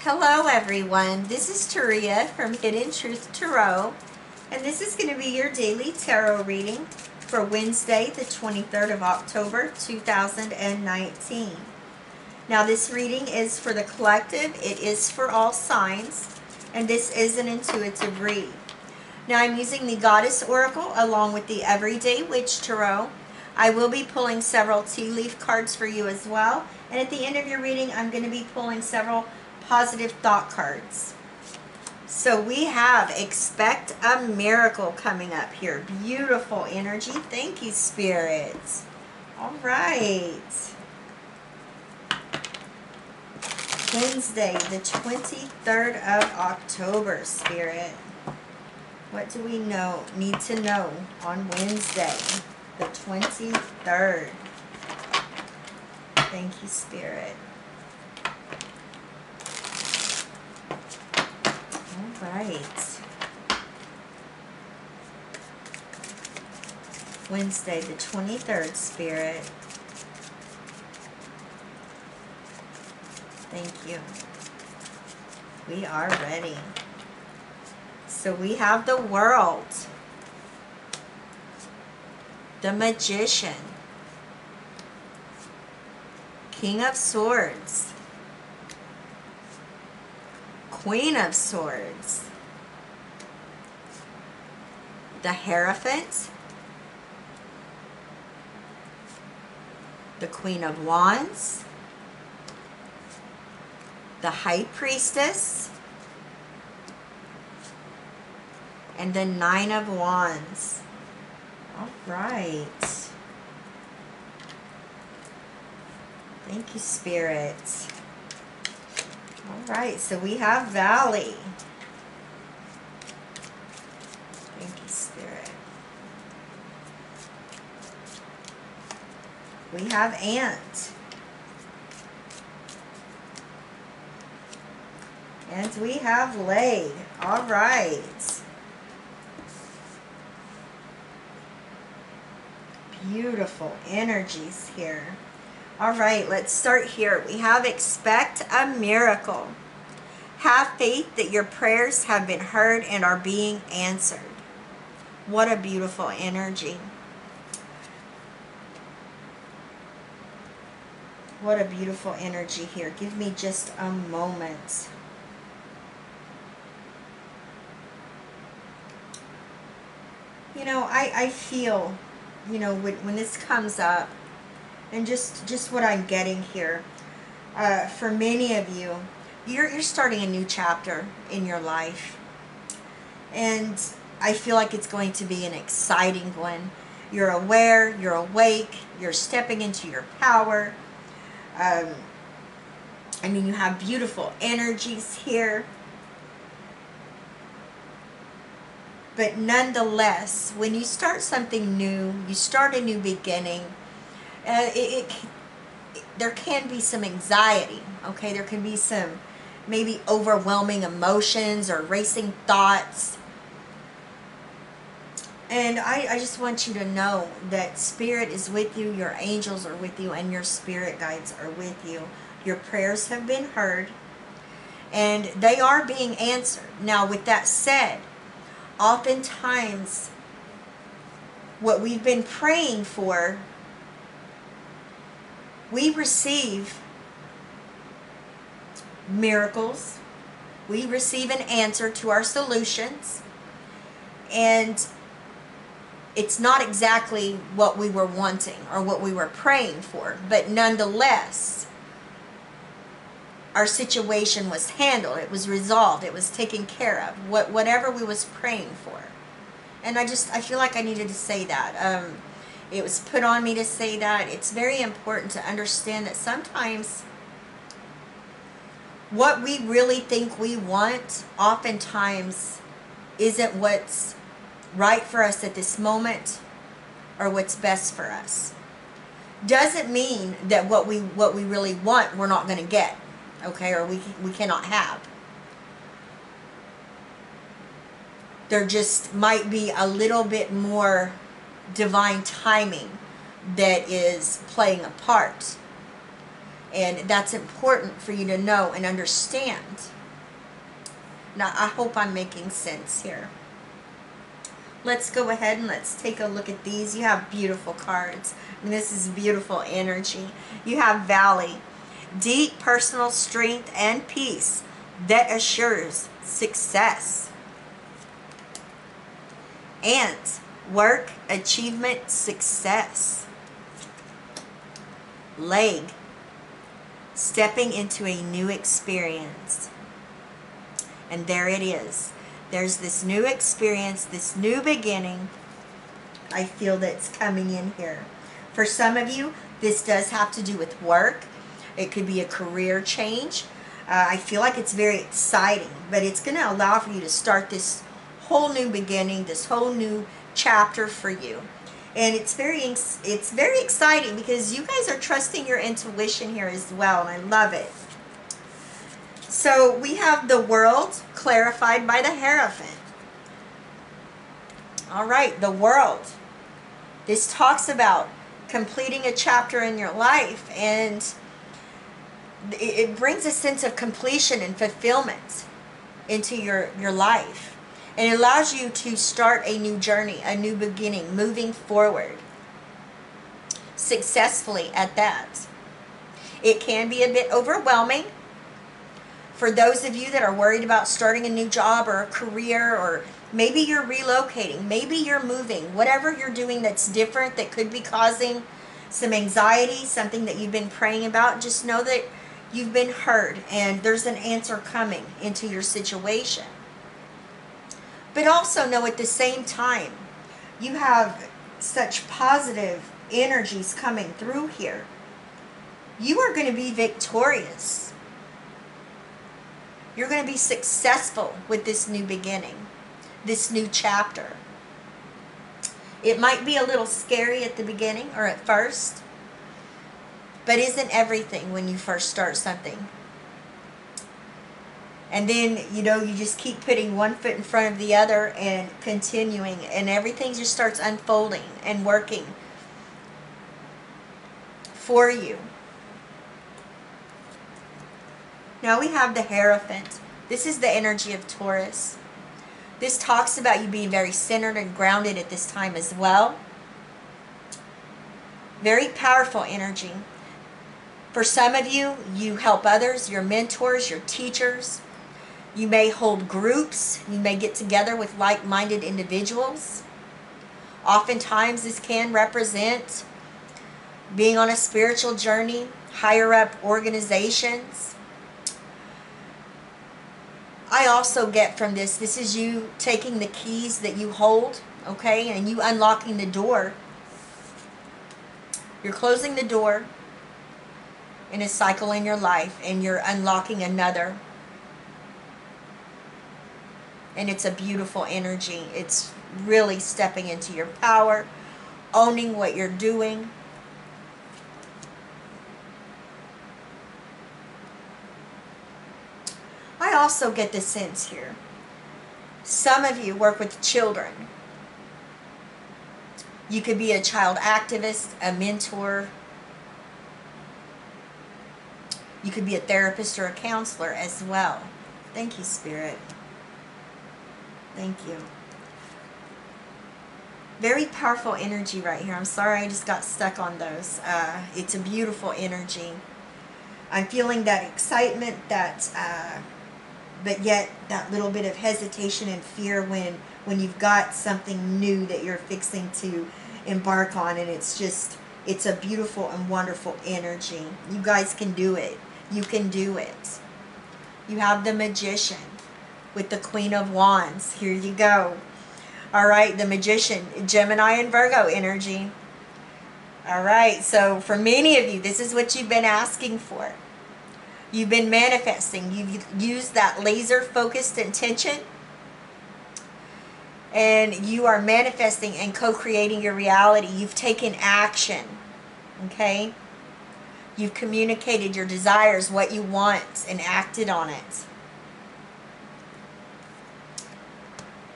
Hello everyone, this is TARIA from Hidden Truth Tarot, and this is going to be your daily tarot reading for Wednesday the 23rd of October 2019. Now this reading is for the collective, it is for all signs, and this is an intuitive read. Now I'm using the Goddess Oracle along with the Everyday Witch Tarot. I will be pulling several tea leaf cards for you as well, and at the end of your reading I'm going to be pulling several positive thought cards. So we have expect a miracle coming up here. Beautiful energy. Thank you, Spirit. All right. Wednesday, the 23rd of October, Spirit. What do we need to know on Wednesday, the 23rd? Thank you, Spirit. All right. Wednesday, the 23rd, Spirit. Thank you. We are ready. So we have the World, the Magician, King of Swords, Queen of Swords, the Hierophant, the Queen of Wands, the High Priestess, and the Nine of Wands. All right. Thank you, Spirit. All right, so we have Valley. Thank you, Spirit. We have Ant. And we have Laid. All right. Beautiful energies here. All right, let's start here. We have expect a miracle. Have faith that your prayers have been heard and are being answered. What a beautiful energy. What a beautiful energy here. Give me just a moment. You know, I feel, you know, when this comes up, and just what I'm getting here, for many of you, you're starting a new chapter in your life, and I feel like it's going to be an exciting one. You're aware, you're awake, you're stepping into your power. I mean, you have beautiful energies here. But nonetheless, when you start something new, you start a new beginning, there can be some anxiety, okay? There can be some maybe overwhelming emotions or racing thoughts. And I just want you to know that Spirit is with you, your angels are with you, and your spirit guides are with you. Your prayers have been heard, and they are being answered. Now, with that said, oftentimes what we've been praying for, we receive miracles, we receive an answer to our solutions, and it's not exactly what we were wanting or what we were praying for, but nonetheless our situation was handled, it was resolved, it was taken care of, whatever we was praying for. And I feel like I needed to say that. It was put on me to say that. It's very important to understand that sometimes what we really think we want oftentimes isn't what's right for us at this moment or what's best for us. Doesn't mean that what we really want we're not going to get, okay, or we cannot have. There just might be a little bit more divine timing that is playing a part. And that's important for you to know and understand. Now, I hope I'm making sense here. Let's go ahead and let's take a look at these. You have beautiful cards. And this is beautiful energy. You have Valley. Deep personal strength and peace that assures success. Ant. Work, achievement, success. Leg. Stepping into a new experience. And there it is. There's this new experience, this new beginning. I feel that's coming in here. For some of you, this does have to do with work. It could be a career change. I feel like it's very exciting, but it's going to allow for you to start this whole new beginning, this whole new chapter for you. And it's very exciting because you guys are trusting your intuition here as well, and I love it. So we have the World clarified by the Hierophant. All right, the World. This talks about completing a chapter in your life, and it brings a sense of completion and fulfillment into your life. And it allows you to start a new journey, a new beginning, moving forward successfully at that. It can be a bit overwhelming for those of you that are worried about starting a new job or a career, or maybe you're relocating, maybe you're moving, whatever you're doing that's different that could be causing some anxiety, something that you've been praying about. Just know that you've been heard and there's an answer coming into your situation. But also know at the same time, you have such positive energies coming through here. You are going to be victorious. You're going to be successful with this new beginning, this new chapter. It might be a little scary at the beginning or at first, but isn't everything when you first start something? And then, you know, you just keep putting one foot in front of the other and continuing, and everything just starts unfolding and working for you. Now we have the Hierophant. This is the energy of Taurus. This talks about you being very centered and grounded at this time as well. Very powerful energy. For some of you, you help others, your mentors, your teachers. You may hold groups. You may get together with like-minded individuals. Oftentimes this can represent being on a spiritual journey, higher up organizations. I also get from this is you taking the keys that you hold, okay, and you unlocking the door. You're closing the door in a cycle in your life, and you're unlocking another. And it's a beautiful energy. It's really stepping into your power, owning what you're doing. I also get the sense here, some of you work with children. You could be a child activist, a mentor. You could be a therapist or a counselor as well. Thank you, Spirit. Thank you. Very powerful energy right here. I'm sorry I just got stuck on those. It's a beautiful energy. I'm feeling that excitement, but yet that little bit of hesitation and fear when you've got something new that you're fixing to embark on, and it's a beautiful and wonderful energy. You guys can do it. You can do it. You have the Magician with the Queen of Wands. Here you go. All right, the Magician, Gemini and Virgo energy. All right, so for many of you, this is what you've been asking for. You've been manifesting. You've used that laser focused intention, and you are manifesting and co-creating your reality. You've taken action, okay? You've communicated your desires, what you want, and acted on it.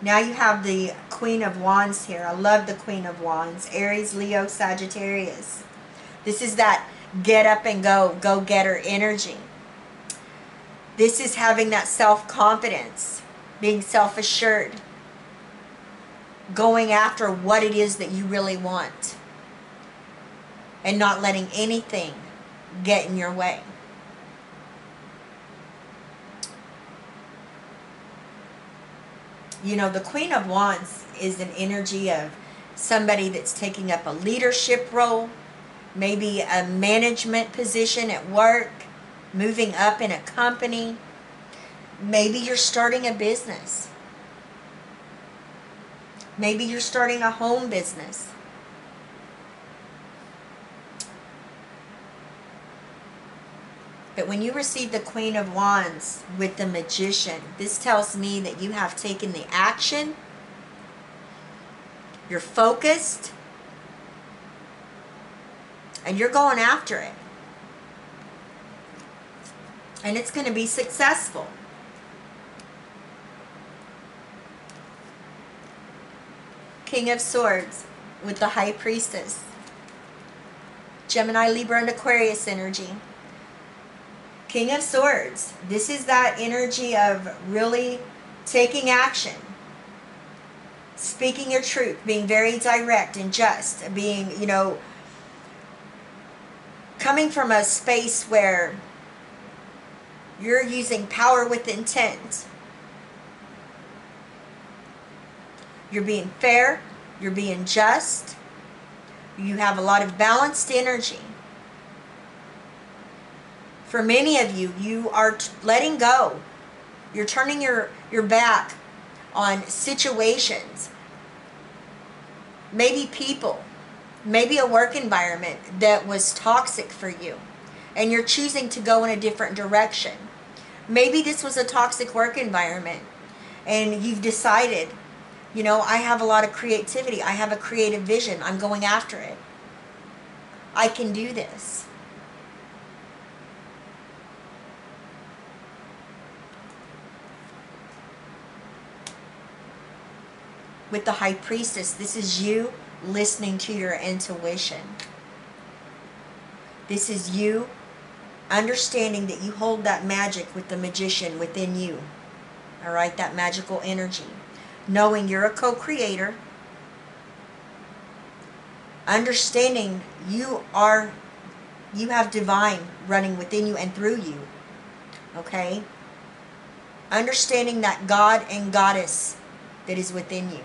Now you have the Queen of Wands here. I love the Queen of Wands. Aries, Leo, Sagittarius. This is that get up and go getter energy. This is having that self-confidence, being self-assured, going after what it is that you really want, and not letting anything get in your way. You know, the Queen of Wands is an energy of somebody that's taking up a leadership role, maybe a management position at work, moving up in a company. Maybe you're starting a business. Maybe you're starting a home business. But when you receive the Queen of Wands with the Magician, this tells me that you have taken the action. You're focused. And you're going after it. And it's going to be successful. King of Swords with the High Priestess. Gemini, Libra, and Aquarius energy. King of Swords. This is that energy of really taking action. Speaking your truth. Being very direct and just. Being, you know, coming from a space where you're using power with intent. You're being fair. You're being just. You have a lot of balanced energy. For many of you, you are letting go. You're turning your back on situations. Maybe people. Maybe a work environment that was toxic for you. And you're choosing to go in a different direction. Maybe this was a toxic work environment. And you've decided, you know, I have a lot of creativity. I have a creative vision. I'm going after it. I can do this. With the High Priestess, this is you listening to your intuition. This is you understanding that you hold that magic with the Magician within you. All right, that magical energy. Knowing you're a co-creator. Understanding you have divine running within you and through you. Okay? Understanding that God and Goddess that is within you.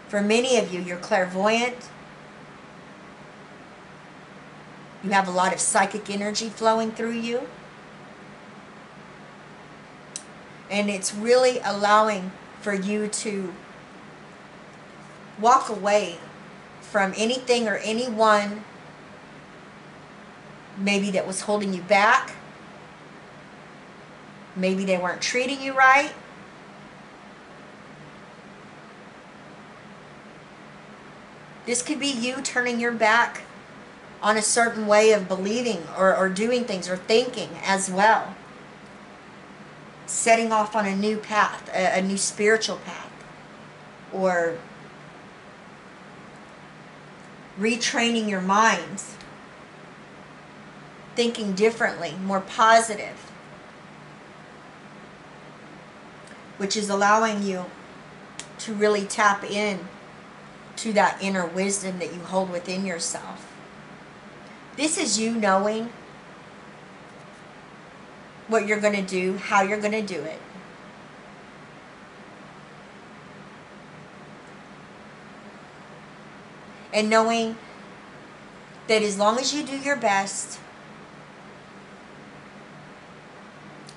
For many of you, you're clairvoyant. You have a lot of psychic energy flowing through you. And it's really allowing for you to walk away from anything or anyone maybe that was holding you back. Maybe they weren't treating you right. This could be you turning your back on a certain way of believing or doing things or thinking as well. Setting off on a new path, a new spiritual path. Or retraining your mind. Thinking differently, more positive. Which is allowing you to really tap in to that inner wisdom that you hold within yourself. This is you knowing what you're going to do, how you're going to do it. And knowing that as long as you do your best,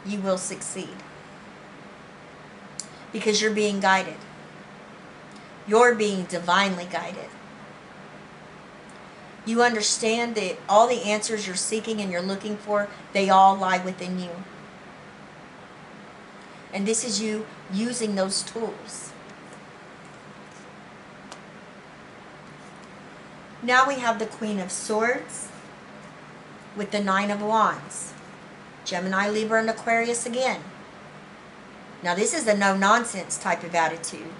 you will succeed. Because you're being guided. You're being divinely guided. You understand that all the answers you're seeking and you're looking for, they all lie within you. And this is you using those tools. Now we have the Queen of Swords with the Nine of Wands. Gemini, Libra, and Aquarius again. Now this is a no-nonsense type of attitude.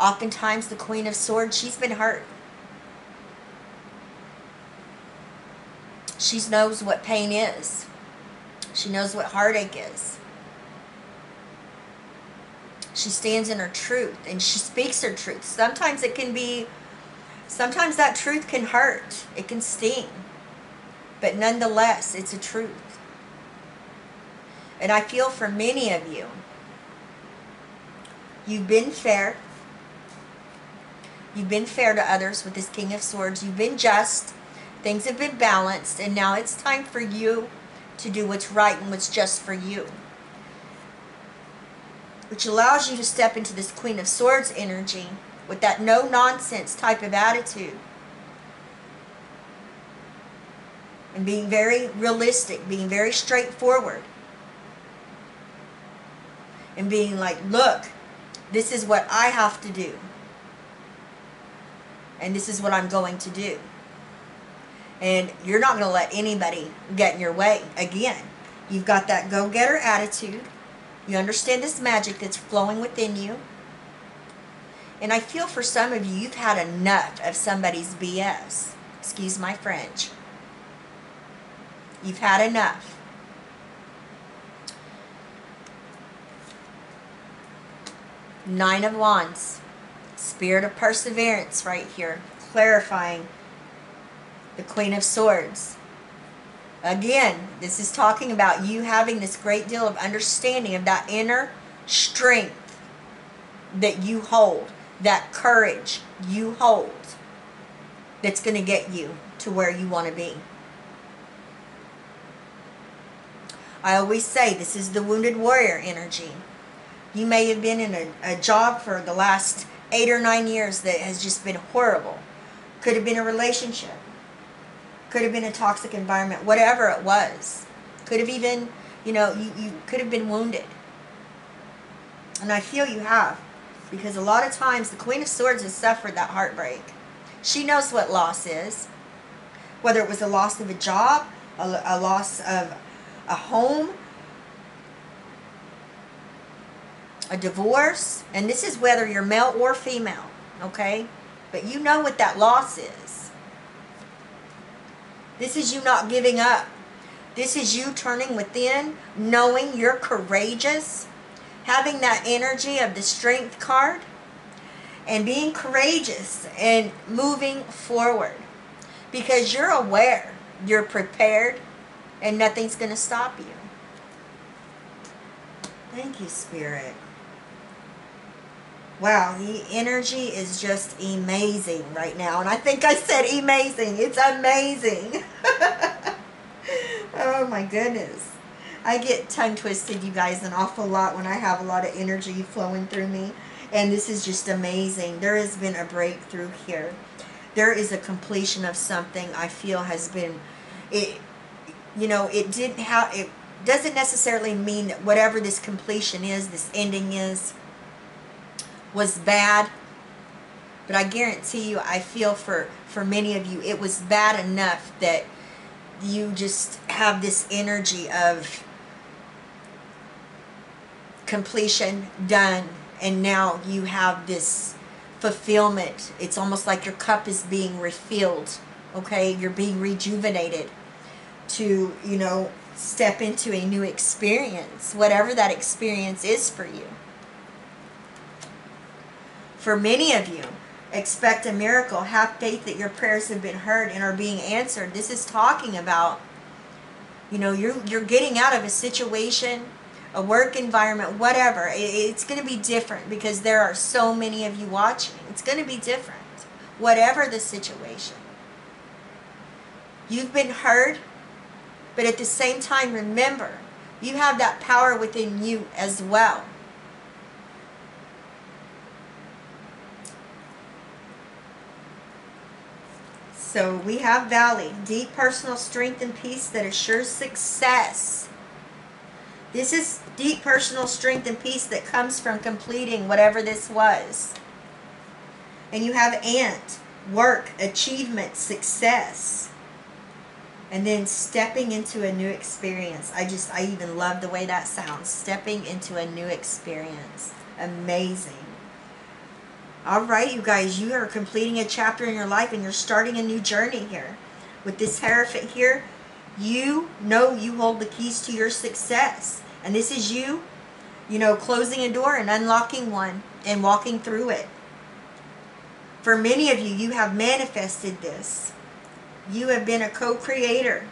Oftentimes the Queen of Swords, she's been hurt. She knows what pain is. She knows what heartache is. She stands in her truth and she speaks her truth. Sometimes that truth can hurt. It can sting. But nonetheless, it's a truth. And I feel for many of you, you've been fair. You've been fair to others with this King of Swords. You've been just. Things have been balanced. And now it's time for you to do what's right and what's just for you. Which allows you to step into this Queen of Swords energy with that no-nonsense type of attitude. And being very realistic, being very straightforward. And being like, look, this is what I have to do. And this is what I'm going to do. And you're not going to let anybody get in your way. Again, you've got that go-getter attitude. You understand this magic that's flowing within you. And I feel for some of you, you've had enough of somebody's BS. Excuse my French. You've had enough. Nine of Wands. Spirit of perseverance right here. Clarifying the Queen of Swords. Again, this is talking about you having this great deal of understanding of that inner strength that you hold. That courage you hold. That's going to get you to where you want to be. I always say this is the wounded warrior energy. You may have been in a job for the last 8 or 9 years that has just been horrible. Could have been a relationship. Could have been a toxic environment. Whatever it was. Could have even, you could have been wounded. And I feel you have. Because a lot of times the Queen of Swords has suffered that heartbreak. She knows what loss is. Whether it was a loss of a job, a loss of a home, a divorce, and this is whether you're male or female, okay? But you know what that loss is. This is you not giving up. This is you turning within, knowing you're courageous, having that energy of the Strength card, and being courageous and moving forward. Because you're aware, you're prepared, and nothing's going to stop you. Thank you, Spirit. Wow, the energy is just amazing right now. And I think I said amazing. It's amazing. Oh my goodness. I get tongue twisted, you guys, an awful lot when I have a lot of energy flowing through me. And this is just amazing. There has been a breakthrough here. There is a completion of something I feel has been... it doesn't necessarily mean that whatever this completion is, this ending is, was bad. But I guarantee you, I feel for many of you, it was bad enough that you just have this energy of completion, done, and now you have this fulfillment. It's almost like your cup is being refilled, okay? You're being rejuvenated to, step into a new experience, whatever that experience is for you. For many of you, expect a miracle. Have faith that your prayers have been heard and are being answered. This is talking about, you're getting out of a situation, a work environment, whatever. It's going to be different because there are so many of you watching. It's going to be different, whatever the situation. You've been heard, but at the same time, remember, you have that power within you as well. So we have Valley, deep personal strength and peace that assures success. This is deep personal strength and peace that comes from completing whatever this was. And you have Ant, work, achievement, success. And then stepping into a new experience. I even love the way that sounds. Stepping into a new experience. Amazing. All right, you guys, you are completing a chapter in your life and you're starting a new journey here. With this Hierophant here, You know you hold the keys to your success. And this is you, closing a door and unlocking one and walking through it. For many of you, you have manifested this. You have been a co-creator.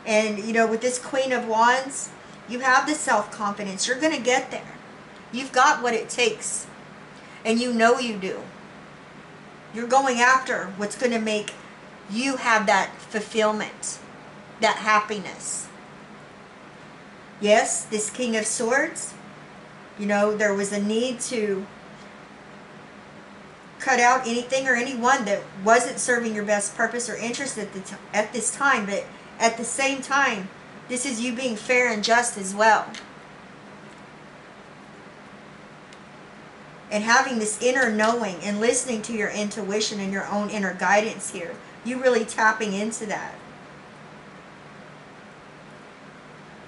And, with this Queen of Wands, you have the self-confidence. You're going to get there. You've got what it takes. And you know you do. You're going after what's going to make you have that fulfillment, that happiness. Yes, this King of Swords, there was a need to cut out anything or anyone that wasn't serving your best purpose or interest at this time. But at the same time, this is you being fair and just as well. And having this inner knowing and listening to your intuition and your own inner guidance here. You really tapping into that.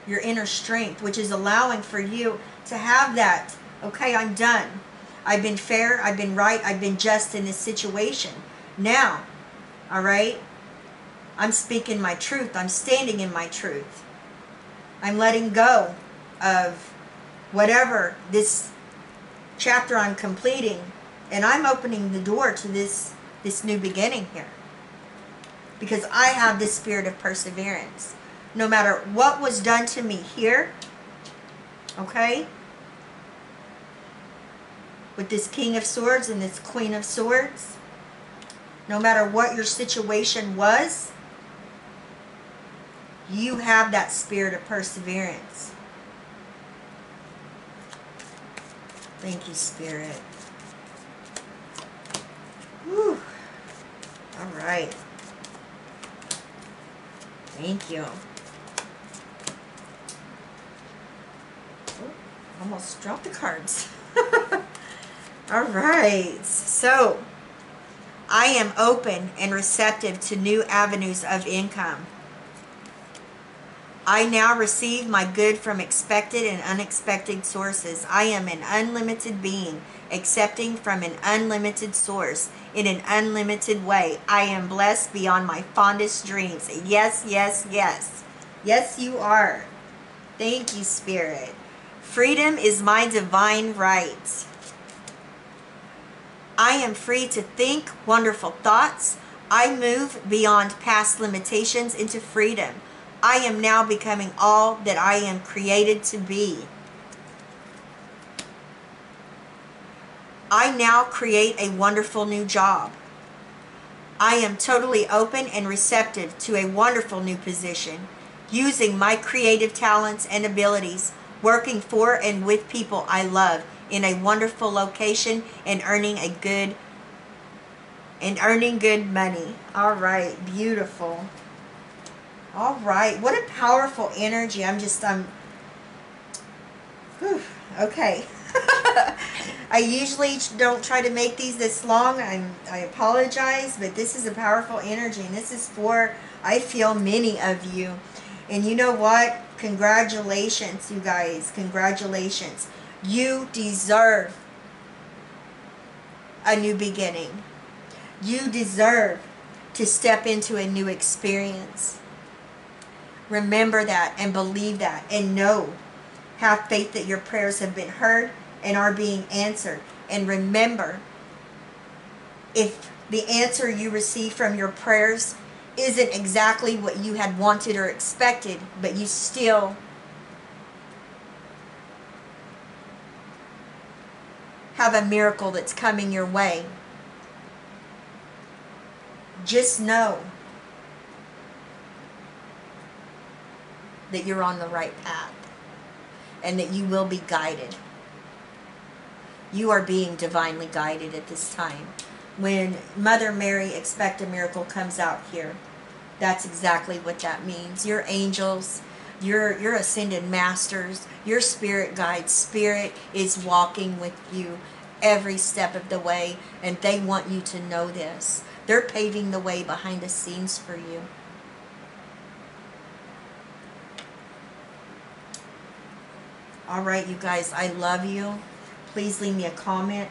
Your inner strength, which is allowing for you to have that, okay, I'm done. I've been fair, I've been right, I've been just in this situation. Now, all right, I'm speaking my truth. I'm standing in my truth. I'm letting go of whatever this chapter I'm completing, and I'm opening the door to this new beginning here. Because I have this spirit of perseverance. No matter what was done to me here, okay, with this King of Swords and this Queen of Swords, no matter what your situation was, you have that spirit of perseverance. Thank you, Spirit. Whew. All right. Thank you. Oh, almost dropped the cards. All right. So, I am open and receptive to new avenues of income. I now receive my good from expected and unexpected sources. I am an unlimited being, accepting from an unlimited source in an unlimited way. I am blessed beyond my fondest dreams. Yes, yes, yes. Yes, you are. Thank you, Spirit. Freedom is my divine right. I am free to think wonderful thoughts. I move beyond past limitations into freedom. I am now becoming all that I am created to be. I now create a wonderful new job. I am totally open and receptive to a wonderful new position, using my creative talents and abilities, working for and with people I love in a wonderful location and earning good money. All right, beautiful. All right, what a powerful energy. Okay. I usually don't try to make these this long. I apologize, but this is a powerful energy, and this is for, I feel, many of you. And you know what? Congratulations, you guys. Congratulations. You deserve a new beginning. You deserve to step into a new experience. Remember that and believe that and know. Have faith that your prayers have been heard and are being answered. And remember, if the answer you receive from your prayers isn't exactly what you had wanted or expected, but you still have a miracle that's coming your way, just know that you're on the right path and that you will be guided. You are being divinely guided at this time. When Mother Mary, expect a miracle, comes out here, that's exactly what that means. Your angels, your ascended masters, your spirit guide, Spirit is walking with you every step of the way, and they want you to know this. They're paving the way behind the scenes for you. All right, you guys, I love you. Please leave me a comment.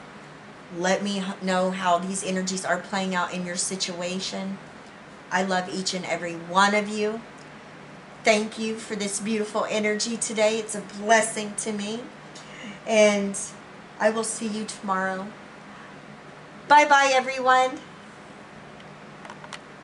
Let me know how these energies are playing out in your situation. I love each and every one of you. Thank you for this beautiful energy today. It's a blessing to me. And I will see you tomorrow. Bye-bye, everyone.